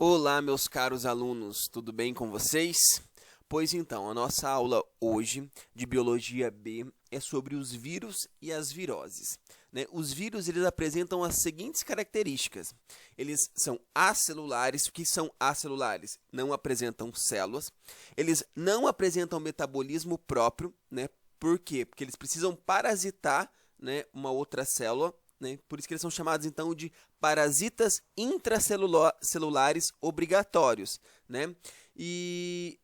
Olá, meus caros alunos, tudo bem com vocês? Pois então, a nossa aula hoje de Biologia B é sobre os vírus e as viroses, né? Os vírus eles apresentam as seguintes características. Eles são acelulares. O que são acelulares? Não apresentam células. Eles não apresentam metabolismo próprio, né? Por quê? Porque eles precisam parasitar, né, uma outra célula. Por isso que eles são chamados, então, de parasitas intracelulares obrigatórios, né? E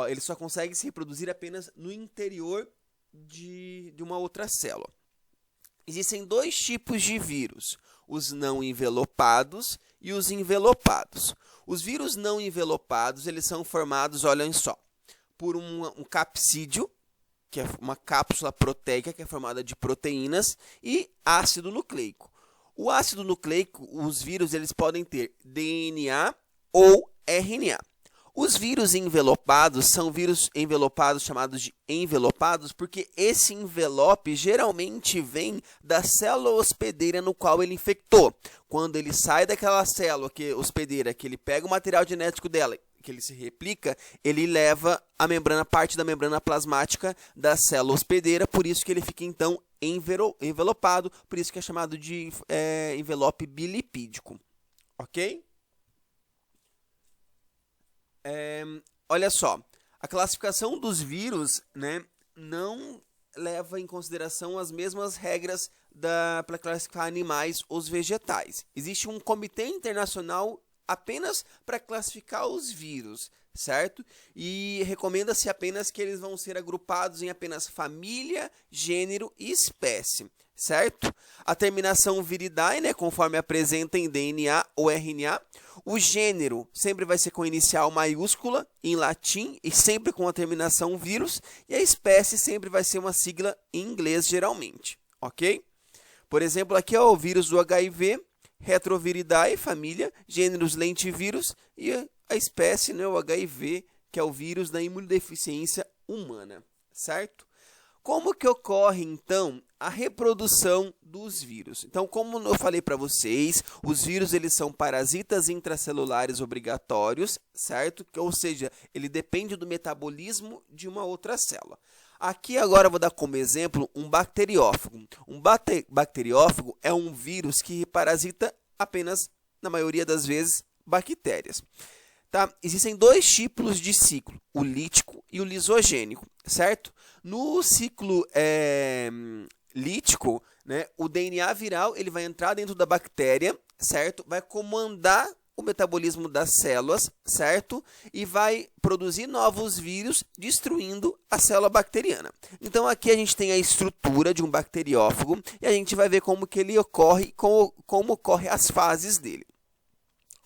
eles só conseguem se reproduzir apenas no interior de uma outra célula. Existem dois tipos de vírus, os não envelopados e os envelopados. Os vírus não envelopados, eles são formados, olhem só, por um capsídeo, que é uma cápsula proteica que é formada de proteínas, e ácido nucleico. O ácido nucleico, os vírus, eles podem ter DNA ou RNA. Os vírus envelopados são vírus envelopados chamados de envelopados porque esse envelope geralmente vem da célula hospedeira no qual ele infectou. Quando ele sai daquela célula hospedeira, que ele pega o material genético dela, que ele se replica, ele leva a membrana, parte da membrana plasmática da célula hospedeira, por isso que ele fica então envelopado, por isso que é chamado de envelope bilipídico, ok? Olha só, a classificação dos vírus, né, não leva em consideração as mesmas regras para classificar animais ou vegetais. Existe um comitê internacional apenas para classificar os vírus, certo? E recomenda-se apenas que eles vão ser agrupados em apenas família, gênero e espécie, certo? A terminação viridae, né, conforme apresenta em DNA ou RNA. O gênero sempre vai ser com inicial maiúscula em latim e sempre com a terminação vírus. E a espécie sempre vai ser uma sigla em inglês geralmente, ok? Por exemplo, aqui é o vírus do HIV, Retroviridae, família, gêneros lentivírus e a espécie, né, o HIV, que é o vírus da imunodeficiência humana, certo? Como que ocorre, então, a reprodução dos vírus? Então, como eu falei para vocês, os vírus eles são parasitas intracelulares obrigatórios, certo? Ou seja, ele depende do metabolismo de uma outra célula. Aqui agora eu vou dar como exemplo um bacteriófago. Um bacteriófago é um vírus que parasita apenas, na maioria das vezes, bactérias. Tá? Existem dois tipos de ciclo, o lítico e o lisogênico, certo? No ciclo lítico, né, o DNA viral ele vai entrar dentro da bactéria, certo? Vai comandar o metabolismo das células, certo? E vai produzir novos vírus, destruindo a célula bacteriana. Então, aqui a gente tem a estrutura de um bacteriófago e a gente vai ver como que ele ocorre, como ocorre as fases dele.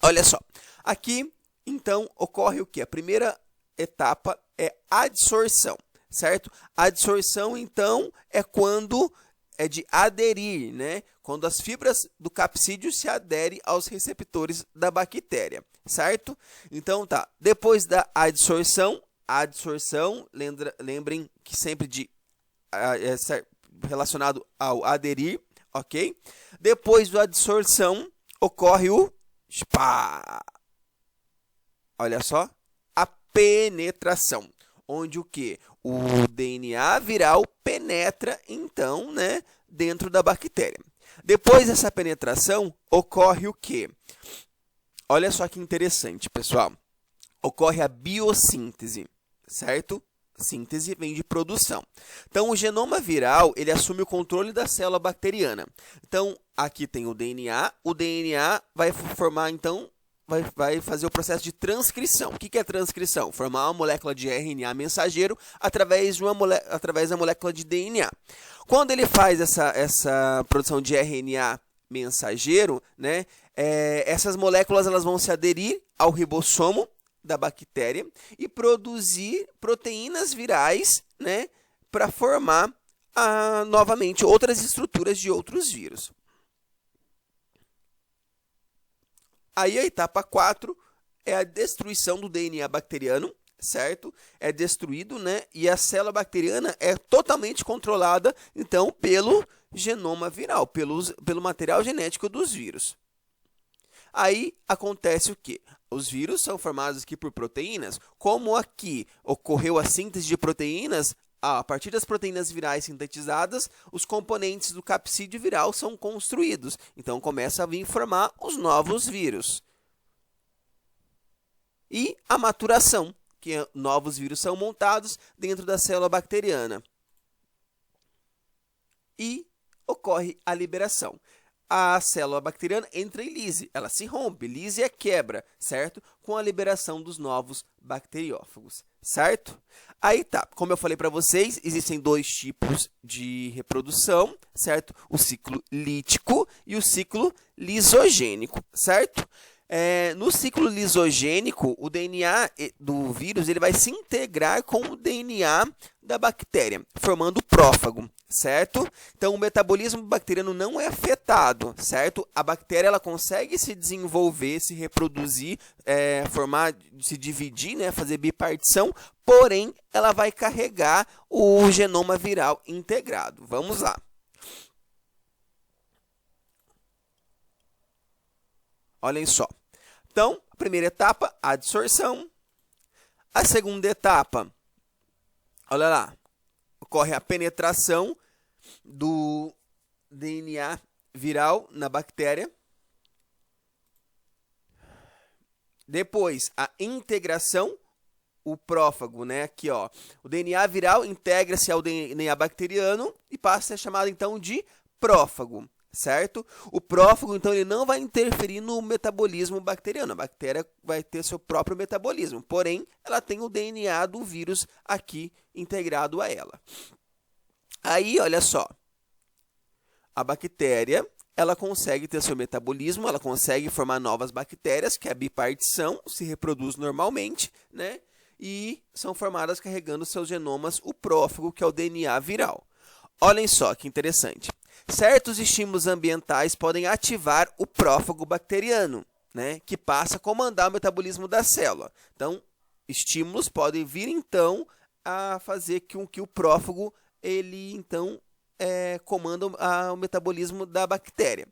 Olha só, aqui, então, ocorre o quê? A primeira etapa é a adsorção, certo? A adsorção, então, é quando é de aderir, né? Quando as fibras do capsídeo se aderem aos receptores da bactéria, certo? Então, tá. Depois da adsorção, lembrem que sempre é relacionado ao aderir, ok? Depois da adsorção, ocorre o olha só, a penetração, onde o quê? O DNA viral penetra, então, né, dentro da bactéria. Depois dessa penetração, ocorre o quê? Olha só que interessante, pessoal. Ocorre a biossíntese, certo? Síntese vem de produção. Então, o genoma viral, ele assume o controle da célula bacteriana. Então, aqui tem o DNA vai formar, então, vai fazer o processo de transcrição. O que é transcrição? Formar uma molécula de RNA mensageiro através da molécula de DNA. Quando ele faz essa produção de RNA mensageiro, né, essas moléculas elas vão se aderir ao ribossomo da bactéria e produzir proteínas virais, né, para formar novamente outras estruturas de outros vírus. Aí a etapa 4 é a destruição do DNA bacteriano, certo? É destruído, né? E a célula bacteriana é totalmente controlada, então, pelo genoma viral, pelo material genético dos vírus. Aí acontece o quê? Os vírus são formados aqui por proteínas. Como aqui ocorreu a síntese de proteínas, a partir das proteínas virais sintetizadas, os componentes do capsídeo viral são construídos. Então, começa a vir formar os novos vírus. E a maturação, que novos vírus são montados dentro da célula bacteriana. E ocorre a liberação. A célula bacteriana entra em lise, ela se rompe, lise é quebra, certo? Com a liberação dos novos bacteriófagos, certo? Aí tá, como eu falei para vocês, existem dois tipos de reprodução, certo? O ciclo lítico e o ciclo lisogênico, certo? No ciclo lisogênico, o DNA do vírus ele vai se integrar com o DNA da bactéria, formando o prófago, certo? Então, o metabolismo bacteriano não é afetado, certo? A bactéria ela consegue se desenvolver, se reproduzir, formar, se dividir, né? Fazer bipartição, porém, ela vai carregar o genoma viral integrado. Vamos lá. Olhem só. Então, a primeira etapa, a adsorção. A segunda etapa, olha lá, ocorre a penetração do DNA viral na bactéria. Depois, a integração, o prófago, né? Aqui, ó, o DNA viral integra-se ao DNA bacteriano e passa a ser chamado, então, de prófago. Certo? O prófago, então, ele não vai interferir no metabolismo bacteriano. A bactéria vai ter seu próprio metabolismo, porém, ela tem o DNA do vírus aqui integrado a ela. Aí, olha só, a bactéria, ela consegue ter seu metabolismo, ela consegue formar novas bactérias, que é a bipartição, se reproduz normalmente, né? E são formadas carregando seus genomas, o prófago, que é o DNA viral. Olhem só que interessante. Certos estímulos ambientais podem ativar o prófago bacteriano, né, que passa a comandar o metabolismo da célula. Então, estímulos podem vir, então, a fazer com que o prófago, ele, então, comanda o metabolismo da bactéria.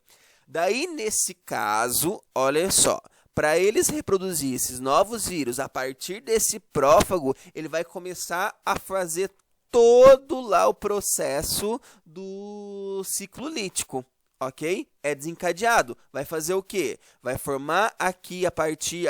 Daí, nesse caso, olha só, para eles reproduzir esses novos vírus, a partir desse prófago, ele vai começar a fazer todo lá o processo do ciclo lítico, ok? É desencadeado. Vai fazer o quê? Vai formar aqui, a partir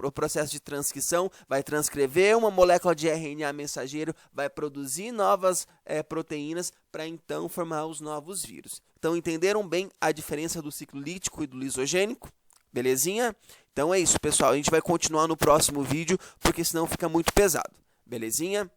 o processo de transcrição, vai transcrever uma molécula de RNA mensageiro, vai produzir novas proteínas para então formar os novos vírus. Então, entenderam bem a diferença do ciclo lítico e do lisogênico? Belezinha? Então é isso, pessoal. A gente vai continuar no próximo vídeo, porque senão fica muito pesado. Belezinha?